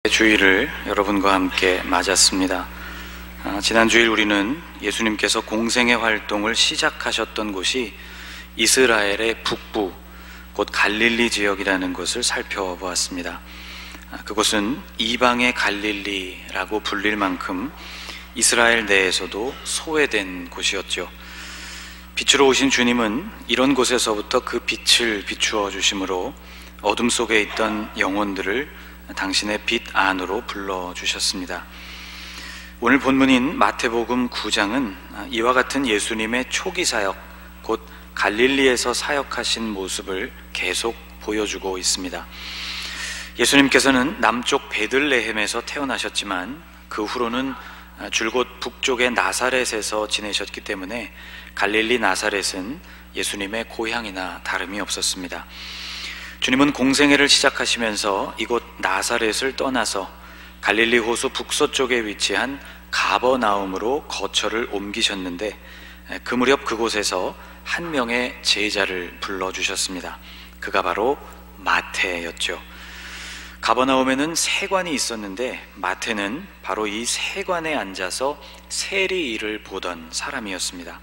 주일을 여러분과 함께 맞았습니다. 지난 주일 우리는 예수님께서 공생의 활동을 시작하셨던 곳이 이스라엘의 북부, 곧 갈릴리 지역이라는 것을 살펴보았습니다. 그곳은 이방의 갈릴리라고 불릴 만큼 이스라엘 내에서도 소외된 곳이었죠. 빛으로 오신 주님은 이런 곳에서부터 그 빛을 비추어 주심으로 어둠 속에 있던 영혼들을 당신의 빛 안으로 불러주셨습니다. 오늘 본문인 마태복음 9장은 이와 같은 예수님의 초기 사역, 곧 갈릴리에서 사역하신 모습을 계속 보여주고 있습니다. 예수님께서는 남쪽 베들레헴에서 태어나셨지만 그 후로는 줄곧 북쪽의 나사렛에서 지내셨기 때문에 갈릴리 나사렛은 예수님의 고향이나 다름이 없었습니다. 주님은 공생애를 시작하시면서 이곳 나사렛을 떠나서 갈릴리 호수 북서쪽에 위치한 가버나움으로 거처를 옮기셨는데 그 무렵 그곳에서 한 명의 제자를 불러주셨습니다. 그가 바로 마태였죠. 가버나움에는 세관이 있었는데 마태는 바로 이 세관에 앉아서 세리 일을 보던 사람이었습니다.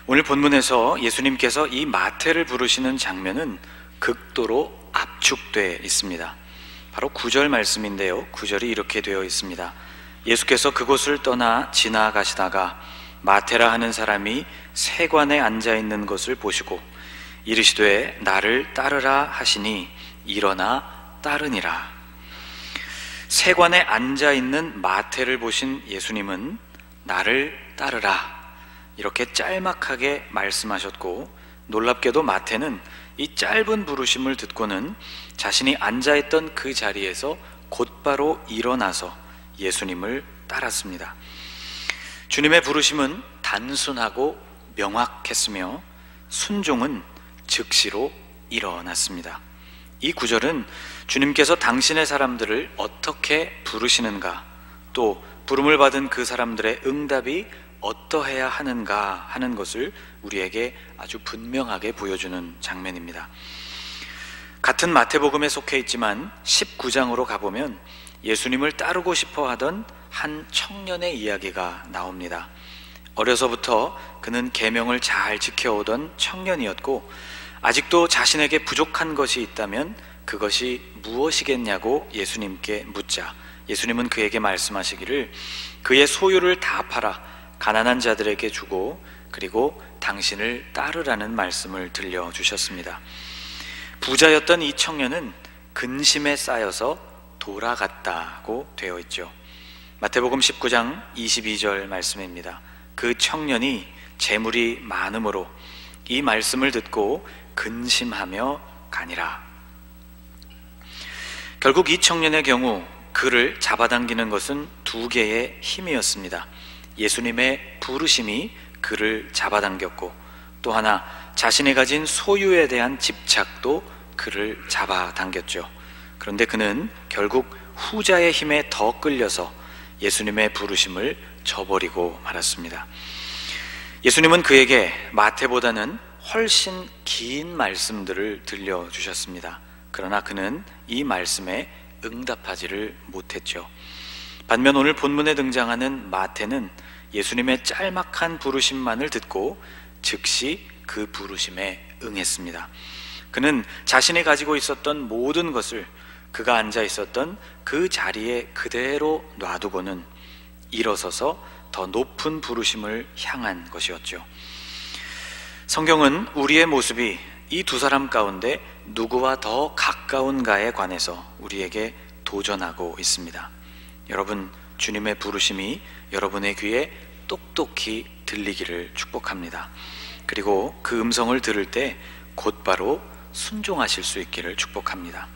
오늘 본문에서 예수님께서 이 마태를 부르시는 장면은 극도로 압축되어 있습니다. 바로 9절 말씀인데요, 9절이 이렇게 되어 있습니다. 예수께서 그곳을 떠나 지나가시다가 마태라 하는 사람이 세관에 앉아있는 것을 보시고 이르시되 나를 따르라 하시니 일어나 따르니라. 세관에 앉아있는 마태를 보신 예수님은 나를 따르라 이렇게 짤막하게 말씀하셨고, 놀랍게도 마태는 이 짧은 부르심을 듣고는 자신이 앉아있던 그 자리에서 곧바로 일어나서 예수님을 따랐습니다. 주님의 부르심은 단순하고 명확했으며 순종은 즉시로 일어났습니다. 이 구절은 주님께서 당신의 사람들을 어떻게 부르시는가, 또 부름을 받은 그 사람들의 응답이 어떠해야 하는가 하는 것을 우리에게 아주 분명하게 보여주는 장면입니다. 같은 마태복음에 속해 있지만 19장으로 가보면 예수님을 따르고 싶어 하던 한 청년의 이야기가 나옵니다. 어려서부터 그는 계명을 잘 지켜오던 청년이었고 아직도 자신에게 부족한 것이 있다면 그것이 무엇이겠냐고 예수님께 묻자 예수님은 그에게 말씀하시기를 그의 소유를 다 팔아 가난한 자들에게 주고 그리고 당신을 따르라는 말씀을 들려주셨습니다. 부자였던 이 청년은 근심에 쌓여서 돌아갔다고 되어 있죠. 마태복음 19장 22절 말씀입니다. 그 청년이 재물이 많음으로 이 말씀을 듣고 근심하며 가니라. 결국 이 청년의 경우 그를 잡아당기는 것은 두 개의 힘이었습니다. 예수님의 부르심이 그를 잡아당겼고 또 하나 자신이 가진 소유에 대한 집착도 그를 잡아당겼죠. 그런데 그는 결국 후자의 힘에 더 끌려서 예수님의 부르심을 저버리고 말았습니다. 예수님은 그에게 마태보다는 훨씬 긴 말씀들을 들려주셨습니다. 그러나 그는 이 말씀에 응답하지를 못했죠. 반면 오늘 본문에 등장하는 마태는 예수님의 짤막한 부르심만을 듣고 즉시 그 부르심에 응했습니다. 그는 자신이 가지고 있었던 모든 것을 그가 앉아 있었던 그 자리에 그대로 놔두고는 일어서서 더 높은 부르심을 향한 것이었죠. 성경은 우리의 모습이 이 두 사람 가운데 누구와 더 가까운가에 관해서 우리에게 도전하고 있습니다. 여러분, 주님의 부르심이 여러분의 귀에 똑똑히 들리기를 축복합니다. 그리고 그 음성을 들을 때 곧바로 순종하실 수 있기를 축복합니다.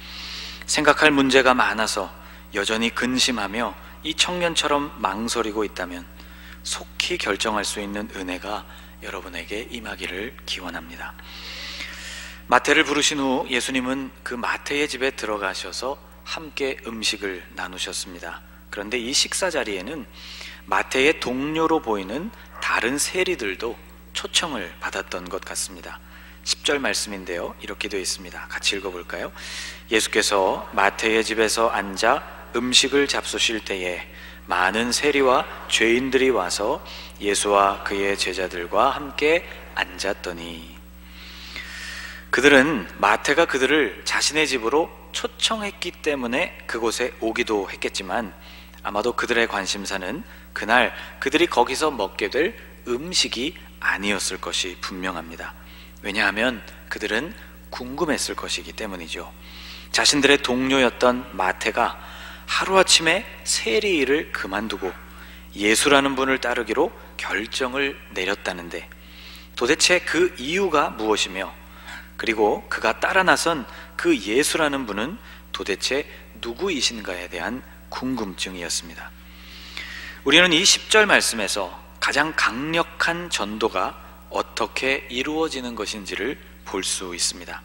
생각할 문제가 많아서 여전히 근심하며 이 청년처럼 망설이고 있다면 속히 결정할 수 있는 은혜가 여러분에게 임하기를 기원합니다. 마태를 부르신 후 예수님은 그 마태의 집에 들어가셔서 함께 음식을 나누셨습니다. 그런데 이 식사 자리에는 마태의 동료로 보이는 다른 세리들도 초청을 받았던 것 같습니다. 10절 말씀인데요, 이렇게 되어 있습니다. 같이 읽어볼까요? 예수께서 마태의 집에서 앉아 음식을 잡수실 때에 많은 세리와 죄인들이 와서 예수와 그의 제자들과 함께 앉았더니, 그들은 마태가 그들을 자신의 집으로 초청했기 때문에 그곳에 오기도 했겠지만, 아마도 그들의 관심사는 그날 그들이 거기서 먹게 될 음식이 아니었을 것이 분명합니다. 왜냐하면 그들은 궁금했을 것이기 때문이죠. 자신들의 동료였던 마태가 하루아침에 세리 일을 그만두고 예수라는 분을 따르기로 결정을 내렸다는데, 도대체 그 이유가 무엇이며, 그리고 그가 따라 나선 그 예수라는 분은 도대체 누구이신가에 대한 궁금증이었습니다. 우리는 이 10절 말씀에서 가장 강력한 전도가 어떻게 이루어지는 것인지를 볼 수 있습니다.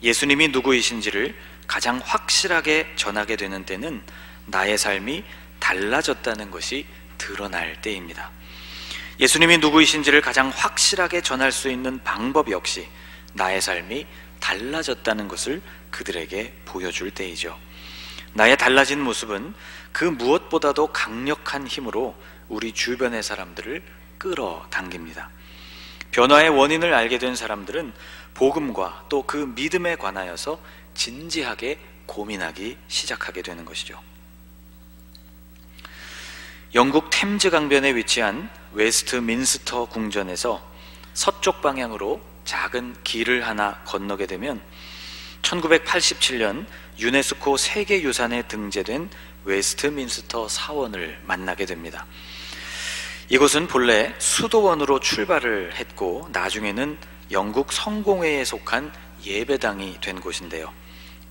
예수님이 누구이신지를 가장 확실하게 전하게 되는 때는 나의 삶이 달라졌다는 것이 드러날 때입니다. 예수님이 누구이신지를 가장 확실하게 전할 수 있는 방법 역시 나의 삶이 달라졌다는 것을 그들에게 보여줄 때이죠. 나의 달라진 모습은 그 무엇보다도 강력한 힘으로 우리 주변의 사람들을 끌어당깁니다. 변화의 원인을 알게 된 사람들은 복음과 또 그 믿음에 관하여서 진지하게 고민하기 시작하게 되는 것이죠. 영국 템즈 강변에 위치한 웨스트민스터 궁전에서 서쪽 방향으로 작은 길을 하나 건너게 되면 1987년 유네스코 세계유산에 등재된 웨스트민스터 사원을 만나게 됩니다. 이곳은 본래 수도원으로 출발을 했고 나중에는 영국 성공회에 속한 예배당이 된 곳인데요.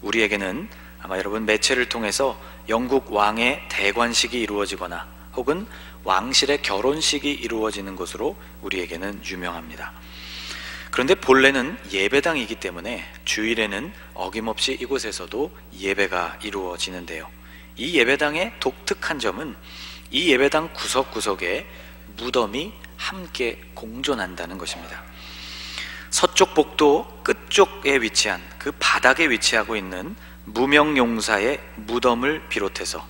우리에게는 아마 여러분 매체를 통해서 영국 왕의 대관식이 이루어지거나 혹은 왕실의 결혼식이 이루어지는 곳으로 우리에게는 유명합니다. 그런데 본래는 예배당이기 때문에 주일에는 어김없이 이곳에서도 예배가 이루어지는데요. 이 예배당의 독특한 점은 이 예배당 구석구석에 무덤이 함께 공존한다는 것입니다. 서쪽 복도 끝쪽에 위치한 그 바닥에 위치하고 있는 무명용사의 무덤을 비롯해서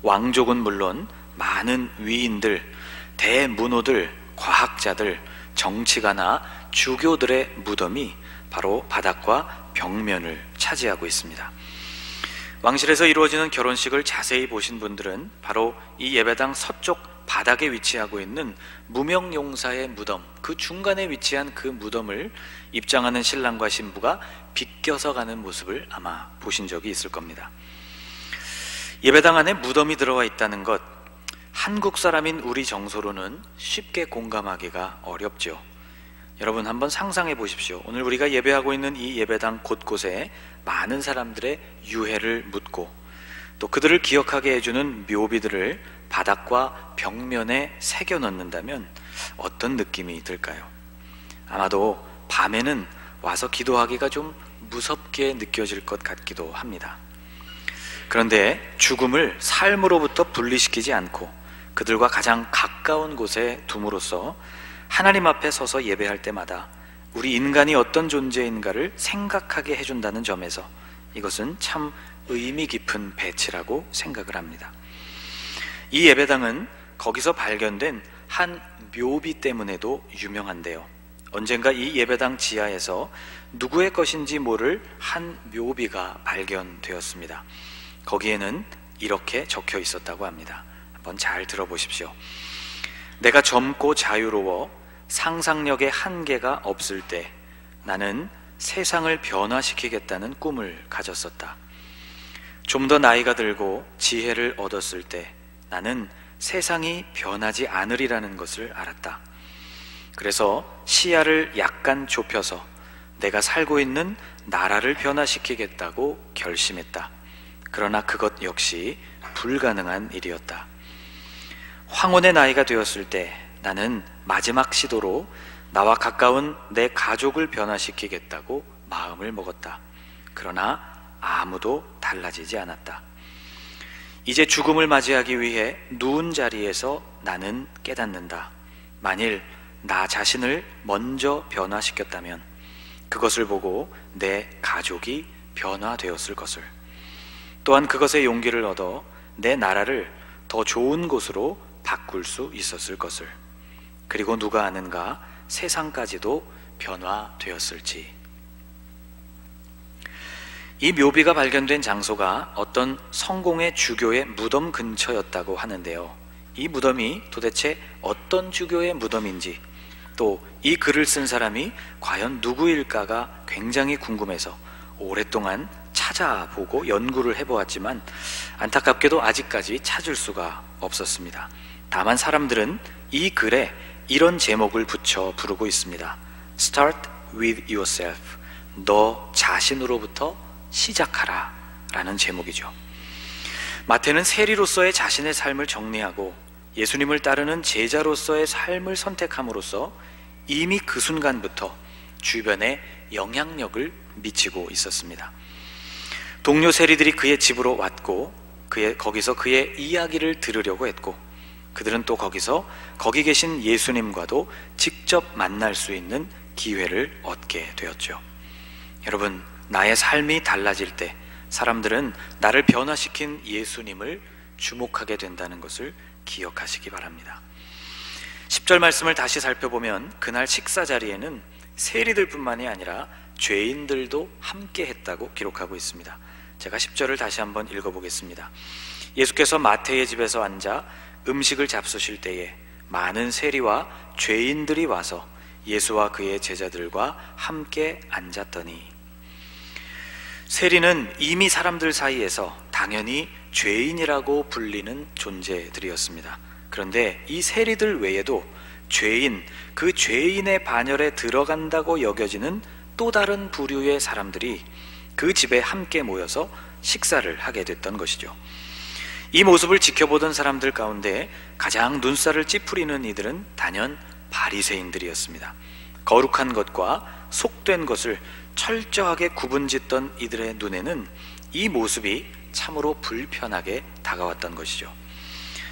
왕족은 물론 많은 위인들, 대문호들, 과학자들, 정치가나 주교들의 무덤이 바로 바닥과 벽면을 차지하고 있습니다. 왕실에서 이루어지는 결혼식을 자세히 보신 분들은 바로 이 예배당 서쪽 바닥에 위치하고 있는 무명용사의 무덤, 그 중간에 위치한 그 무덤을 입장하는 신랑과 신부가 비껴서 가는 모습을 아마 보신 적이 있을 겁니다. 예배당 안에 무덤이 들어와 있다는 것, 한국 사람인 우리 정서로는 쉽게 공감하기가 어렵죠. 여러분 한번 상상해 보십시오. 오늘 우리가 예배하고 있는 이 예배당 곳곳에 많은 사람들의 유해를 묻고 또 그들을 기억하게 해주는 묘비들을 바닥과 벽면에 새겨 넣는다면 어떤 느낌이 들까요? 아마도 밤에는 와서 기도하기가 좀 무섭게 느껴질 것 같기도 합니다. 그런데 죽음을 삶으로부터 분리시키지 않고 그들과 가장 가까운 곳에 둠으로써 하나님 앞에 서서 예배할 때마다 우리 인간이 어떤 존재인가를 생각하게 해준다는 점에서 이것은 참 의미 깊은 배치라고 생각을 합니다. 이 예배당은 거기서 발견된 한 묘비 때문에도 유명한데요. 언젠가 이 예배당 지하에서 누구의 것인지 모를 한 묘비가 발견되었습니다. 거기에는 이렇게 적혀 있었다고 합니다. 한번 잘 들어보십시오. 내가 젊고 자유로워 상상력의 한계가 없을 때 나는 세상을 변화시키겠다는 꿈을 가졌었다. 좀 더 나이가 들고 지혜를 얻었을 때 나는 세상이 변하지 않으리라는 것을 알았다. 그래서 시야를 약간 좁혀서 내가 살고 있는 나라를 변화시키겠다고 결심했다. 그러나 그것 역시 불가능한 일이었다. 황혼의 나이가 되었을 때 나는 마지막 시도로 나와 가까운 내 가족을 변화시키겠다고 마음을 먹었다. 그러나 아무도 달라지지 않았다. 이제 죽음을 맞이하기 위해 누운 자리에서 나는 깨닫는다. 만일 나 자신을 먼저 변화시켰다면 그것을 보고 내 가족이 변화되었을 것을, 또한 그것에 용기를 얻어 내 나라를 더 좋은 곳으로 바꿀 수 있었을 것을. 그리고 누가 아는가, 세상까지도 변화되었을지. 이 묘비가 발견된 장소가 어떤 성공의 주교의 무덤 근처였다고 하는데요. 이 무덤이 도대체 어떤 주교의 무덤인지, 또 이 글을 쓴 사람이 과연 누구일까가 굉장히 궁금해서 오랫동안 찾아보고 연구를 해보았지만 안타깝게도 아직까지 찾을 수가 없었습니다. 다만 사람들은 이 글에 이런 제목을 붙여 부르고 있습니다. Start with yourself. 너 자신으로부터 시작하라 라는 제목이죠. 마태는 세리로서의 자신의 삶을 정리하고 예수님을 따르는 제자로서의 삶을 선택함으로써 이미 그 순간부터 주변에 영향력을 미치고 있었습니다. 동료 세리들이 그의 집으로 왔고 거기서 그의 이야기를 들으려고 했고, 그들은 또 거기 계신 예수님과도 직접 만날 수 있는 기회를 얻게 되었죠. 여러분, 나의 삶이 달라질 때 사람들은 나를 변화시킨 예수님을 주목하게 된다는 것을 기억하시기 바랍니다. 10절 말씀을 다시 살펴보면 그날 식사 자리에는 세리들뿐만이 아니라 죄인들도 함께 했다고 기록하고 있습니다. 제가 10절을 다시 한번 읽어보겠습니다. 예수께서 마태의 집에서 앉아 음식을 잡수실 때에 많은 세리와 죄인들이 와서 예수와 그의 제자들과 함께 앉았더니. 세리는 이미 사람들 사이에서 당연히 죄인이라고 불리는 존재들이었습니다. 그런데 이 세리들 외에도 죄인, 그 죄인의 반열에 들어간다고 여겨지는 또 다른 부류의 사람들이 그 집에 함께 모여서 식사를 하게 됐던 것이죠. 이 모습을 지켜보던 사람들 가운데 가장 눈살을 찌푸리는 이들은 단연 바리새인들이었습니다. 거룩한 것과 속된 것을 철저하게 구분짓던 이들의 눈에는 이 모습이 참으로 불편하게 다가왔던 것이죠.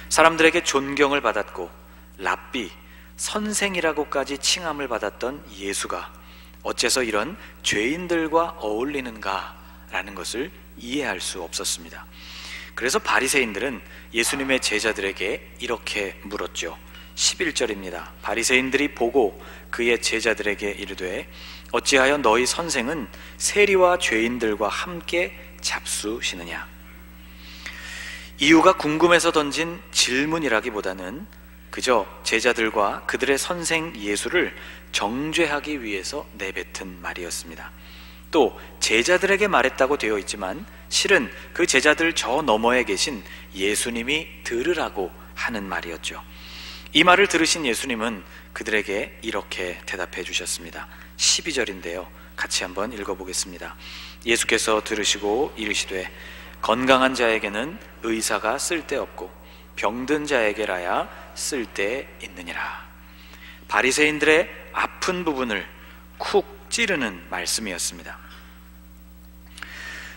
사람들에게 존경을 받았고 랍비, 선생이라고까지 칭함을 받았던 예수가 어째서 이런 죄인들과 어울리는가라는 것을 이해할 수 없었습니다. 그래서 바리새인들은 예수님의 제자들에게 이렇게 물었죠. 11절입니다. 바리새인들이 보고 그의 제자들에게 이르되 어찌하여 너희 선생은 세리와 죄인들과 함께 잡수시느냐. 이유가 궁금해서 던진 질문이라기보다는 그저 제자들과 그들의 선생 예수를 정죄하기 위해서 내뱉은 말이었습니다. 또 제자들에게 말했다고 되어 있지만 실은 그 제자들 저 너머에 계신 예수님이 들으라고 하는 말이었죠. 이 말을 들으신 예수님은 그들에게 이렇게 대답해 주셨습니다. 12절인데요. 같이 한번 읽어보겠습니다. 예수께서 들으시고 이르시되 건강한 자에게는 의사가 쓸데없고 병든 자에게라야 쓸데있느니라. 바리새인들의 아픈 부분을 쿡 찌르는 말씀이었습니다.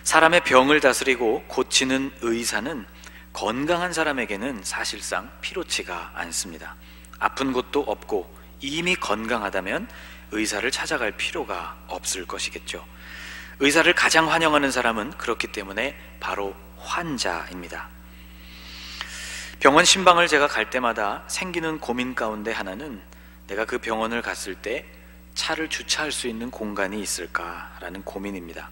사람의 병을 다스리고 고치는 의사는 건강한 사람에게는 사실상 필요치가 않습니다. 아픈 곳도 없고 이미 건강하다면 의사를 찾아갈 필요가 없을 것이겠죠. 의사를 가장 환영하는 사람은 그렇기 때문에 바로 환자입니다. 병원 신방을 제가 갈 때마다 생기는 고민 가운데 하나는 내가 그 병원을 갔을 때 차를 주차할 수 있는 공간이 있을까라는 고민입니다.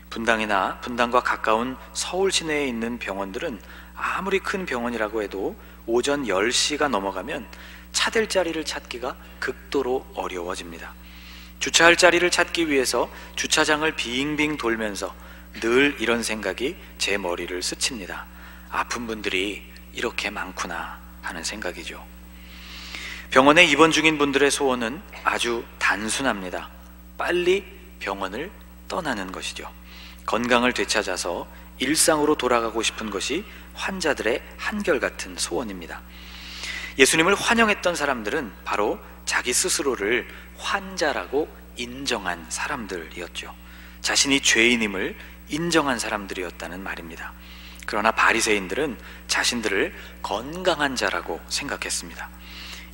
분당과 가까운 서울 시내에 있는 병원들은 아무리 큰 병원이라고 해도 오전 10시가 넘어가면 차댈 자리를 찾기가 극도로 어려워집니다. 주차할 자리를 찾기 위해서 주차장을 빙빙 돌면서 늘 이런 생각이 제 머리를 스칩니다. 아픈 분들이 이렇게 많구나 하는 생각이죠. 병원에 입원 중인 분들의 소원은 아주 단순합니다. 빨리 병원을 떠나는 것이죠. 건강을 되찾아서 일상으로 돌아가고 싶은 것이 환자들의 한결같은 소원입니다. 예수님을 환영했던 사람들은 바로 자기 스스로를 환자라고 인정한 사람들이었죠. 자신이 죄인임을 인정한 사람들이었다는 말입니다. 그러나 바리새인들은 자신들을 건강한 자라고 생각했습니다.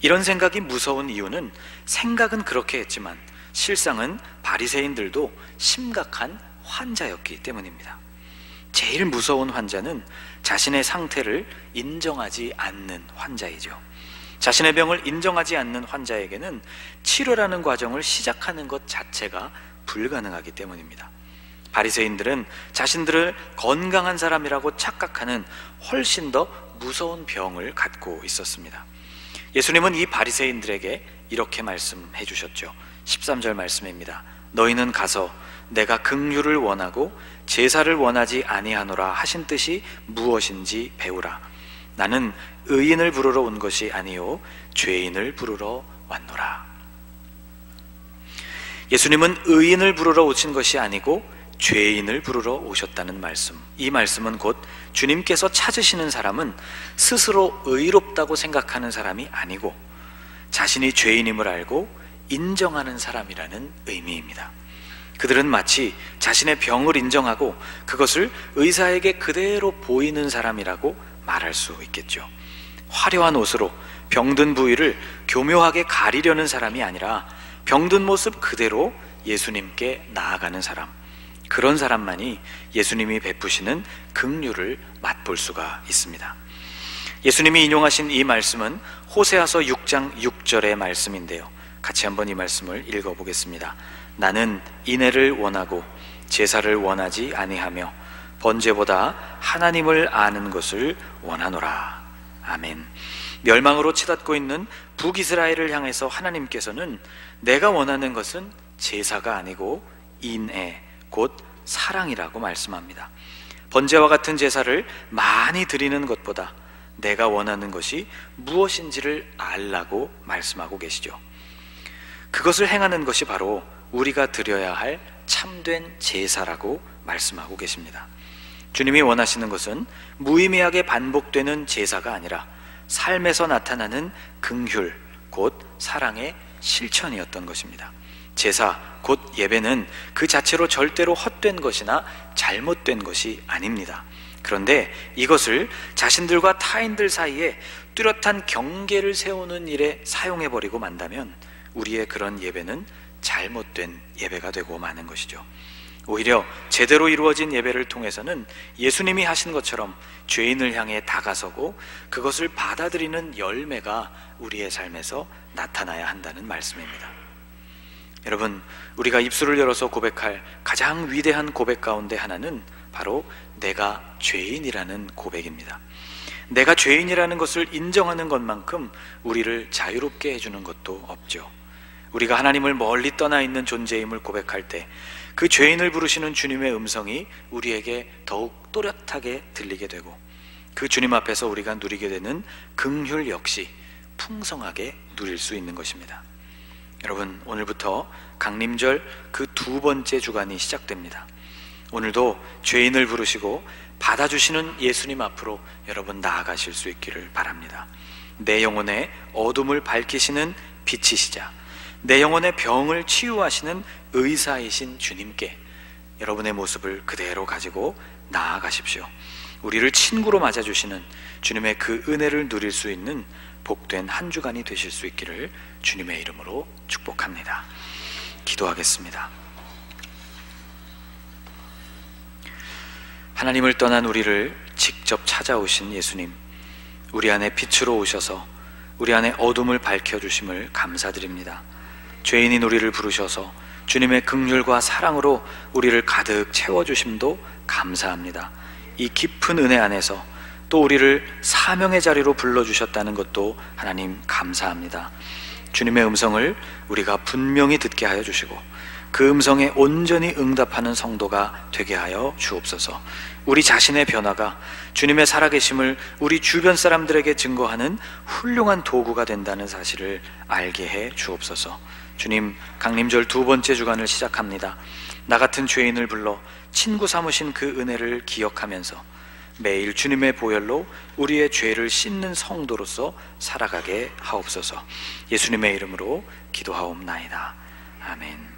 이런 생각이 무서운 이유는 생각은 그렇게 했지만 실상은 바리새인들도 심각한 환자였기 때문입니다. 제일 무서운 환자는 자신의 상태를 인정하지 않는 환자이죠. 자신의 병을 인정하지 않는 환자에게는 치료라는 과정을 시작하는 것 자체가 불가능하기 때문입니다. 바리새인들은 자신들을 건강한 사람이라고 착각하는 훨씬 더 무서운 병을 갖고 있었습니다. 예수님은 이 바리새인들에게 이렇게 말씀해 주셨죠. 13절 말씀입니다. 너희는 가서 내가 긍휼을 원하고 제사를 원하지 아니하노라 하신 뜻이 무엇인지 배우라. 나는 의인을 부르러 온 것이 아니요 죄인을 부르러 왔노라. 예수님은 의인을 부르러 오신 것이 아니고 죄인을 부르러 오셨다는 말씀. 이 말씀은 곧 주님께서 찾으시는 사람은 스스로 의롭다고 생각하는 사람이 아니고 자신이 죄인임을 알고 인정하는 사람이라는 의미입니다. 그들은 마치 자신의 병을 인정하고 그것을 의사에게 그대로 보이는 사람이라고 말할 수 있겠죠. 화려한 옷으로 병든 부위를 교묘하게 가리려는 사람이 아니라 병든 모습 그대로 예수님께 나아가는 사람, 그런 사람만이 예수님이 베푸시는 긍휼을 맛볼 수가 있습니다. 예수님이 인용하신 이 말씀은 호세아서 6장 6절의 말씀인데요, 같이 한번 이 말씀을 읽어보겠습니다. 나는 인애를 원하고 제사를 원하지 아니하며 번제보다 하나님을 아는 것을 원하노라. 아멘. 멸망으로 치닫고 있는 북이스라엘을 향해서 하나님께서는 내가 원하는 것은 제사가 아니고 인애, 곧 사랑이라고 말씀합니다. 번제와 같은 제사를 많이 드리는 것보다 내가 원하는 것이 무엇인지를 알라고 말씀하고 계시죠. 그것을 행하는 것이 바로 우리가 드려야 할 참된 제사라고 말씀하고 계십니다. 주님이 원하시는 것은 무의미하게 반복되는 제사가 아니라 삶에서 나타나는 긍휼, 곧 사랑의 실천이었던 것입니다. 제사, 곧 예배는 그 자체로 절대로 헛된 것이나 잘못된 것이 아닙니다. 그런데 이것을 자신들과 타인들 사이에 뚜렷한 경계를 세우는 일에 사용해버리고 만다면 우리의 그런 예배는 잘못된 예배가 되고 마는 것이죠. 오히려 제대로 이루어진 예배를 통해서는 예수님이 하신 것처럼 죄인을 향해 다가서고 그것을 받아들이는 열매가 우리의 삶에서 나타나야 한다는 말씀입니다. 여러분, 우리가 입술을 열어서 고백할 가장 위대한 고백 가운데 하나는 바로 내가 죄인이라는 고백입니다. 내가 죄인이라는 것을 인정하는 것만큼 우리를 자유롭게 해주는 것도 없죠. 우리가 하나님을 멀리 떠나 있는 존재임을 고백할 때 그 죄인을 부르시는 주님의 음성이 우리에게 더욱 또렷하게 들리게 되고 그 주님 앞에서 우리가 누리게 되는 긍휼 역시 풍성하게 누릴 수 있는 것입니다. 여러분, 오늘부터 강림절 그 두 번째 주간이 시작됩니다. 오늘도 죄인을 부르시고 받아주시는 예수님 앞으로 여러분 나아가실 수 있기를 바랍니다. 내 영혼의 어둠을 밝히시는 빛이시자 내 영혼의 병을 치유하시는 의사이신 주님께 여러분의 모습을 그대로 가지고 나아가십시오. 우리를 친구로 맞아주시는 주님의 그 은혜를 누릴 수 있는 복된 한 주간이 되실 수 있기를 주님의 이름으로 축복합니다. 기도하겠습니다. 하나님을 떠난 우리를 직접 찾아오신 예수님, 우리 안에 빛으로 오셔서 우리 안에 어둠을 밝혀주심을 감사드립니다. 죄인인 우리를 부르셔서 주님의 긍휼과 사랑으로 우리를 가득 채워주심도 감사합니다. 이 깊은 은혜 안에서 또 우리를 사명의 자리로 불러주셨다는 것도 하나님 감사합니다. 주님의 음성을 우리가 분명히 듣게 하여 주시고 그 음성에 온전히 응답하는 성도가 되게 하여 주옵소서. 우리 자신의 변화가 주님의 살아계심을 우리 주변 사람들에게 증거하는 훌륭한 도구가 된다는 사실을 알게 해 주옵소서. 주님, 강림절 두 번째 주간을 시작합니다. 나 같은 죄인을 불러 친구 삼으신 그 은혜를 기억하면서 매일 주님의 보혈로 우리의 죄를 씻는 성도로서 살아가게 하옵소서. 예수님의 이름으로 기도하옵나이다. 아멘.